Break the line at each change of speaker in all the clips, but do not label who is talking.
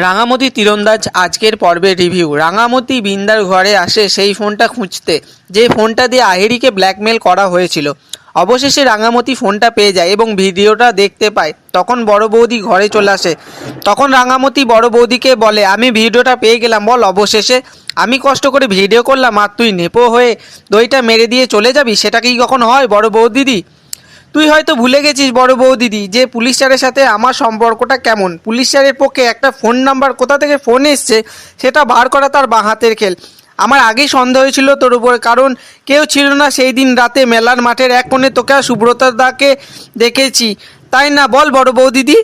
রাঙামতি তীরন্দাজ আজকের পর্বের রিভিউ। রাঙামতি বিন্দার ঘরে আসে সেই ফোনটা খুঁজতে, যে ফোনটা দিয়ে আহিরিকে ব্ল্যাকমেল করা হয়েছিল। অবশেষে রাঙামতি ফোনটা পেয়ে যায় এবং ভিডিওটা দেখতে পায়। তখন বড় বৌদি ঘরে চলে আসে। তখন রাঙামতি বড় বৌদিকে বলে, আমি ভিডিওটা পেয়ে গেলাম, বল অবশেষে আমি কষ্ট করে ভিডিও করলাম আর তুই নেপো হয়ে দইটা মেরে দিয়ে চলে যাবি, সেটা কি কখন হয় বড় বৌদিদি? তুই হয়তো ভুলে গেছিস বড় বৌদিদি যে পুলিশ স্যারের সাথে আমার সম্পর্কটা কেমন। পুলিশ স্যারের পক্ষে একটা ফোন নাম্বার কোথা থেকে ফোন এসছে সেটা বার করা তার বাঁ হাতের খেল। আমার আগেই সন্দেহ হয়েছিল তোর উপরে, কারণ কেউ ছিল না সেই দিন রাতে মেলার মাঠের এক কোণে তোকে আর সুব্রতা দাকে দেখেছি, তাই না বল বড় বৌদিদি?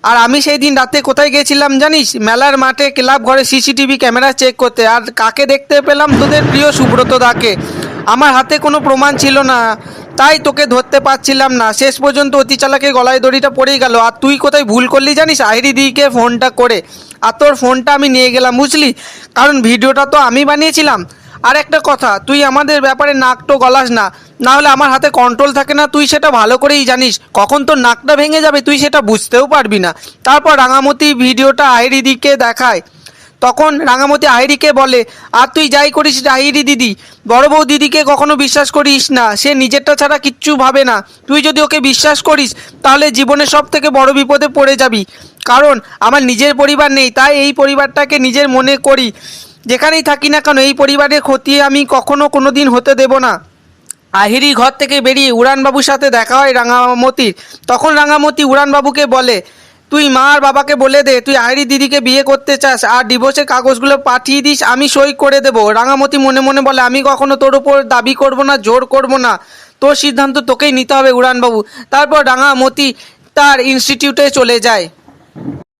আর আমি সেই দিন রাতে কোথায় গেছিলাম জানিস? মেলার মাঠে ক্লাব ঘরে সিসিটিভি ক্যামেরা চেক করতে। আর কাকে দেখতে পেলাম? তোদের প্রিয় সুব্রত দাকে। আমার হাতে কোনো প্রমাণ ছিল না, তাই তোকে ধরতে পারছিলাম না। শেষ পর্যন্ত অতি চালাকে গলায় দড়িটা পড়েই গেল। আর তুই কোথায় ভুল করলি জানিস? আহিরি দিকে ফোনটা করে আর তোর ফোনটা আমি নিয়ে গেলাম, বুঝলি? কারণ ভিডিওটা তো আমি বানিয়েছিলাম। আর একটা কথা, তুই আমাদের ব্যাপারে নাকটো গলাস না, না হলে আমার হাতে কন্ট্রোল থাকে না, তুই সেটা ভালো করেই জানিস। কখন তোর নাকটা ভেঙে যাবে তুই সেটা বুঝতেও পারবি না। তারপর রাঙামতি ভিডিওটা আহিরি দিকে দেখায়। তখন রাঙামতি আহিরিকে বলে, আর তুই যাই করিস আহিরি দিদি, বড় বউ দিদিকে কখনো বিশ্বাস করিস না, সে নিজেরটা ছাড়া কিচ্ছু ভাবে না। তুই যদি ওকে বিশ্বাস করিস তাহলে জীবনে সব থেকে বড় বিপদে পড়ে যাবি। কারণ আমার নিজের পরিবার নেই, তাই এই পরিবারটাকে নিজের মনে করি। যেখানেই থাকি না কেন এই পরিবারের ক্ষতি আমি কখনো কোনো দিন হতে দেব না। আহিরি ঘর থেকে বেরিয়ে উড়ানবাবুর সাথে দেখা হয় রাঙামতির। তখন রাঙামতি উড়ানবাবুকে বলে, তুই মা আর বাবাকে বলে দে তুই আহিরি দিদিকে বিয়ে করতে চাস, আর ডিভোর্সের কাগজগুলো পাঠিয়ে দিস, আমি সই করে দেবো। রাঙামতি মনে মনে বলে, আমি কখনো তোর উপর দাবি করব না, জোর করব না, তোর সিদ্ধান্ত তোকেই নিতে হবে উড়ানবাবু। তারপর রাঙামতি তার ইনস্টিটিউটে চলে যায়।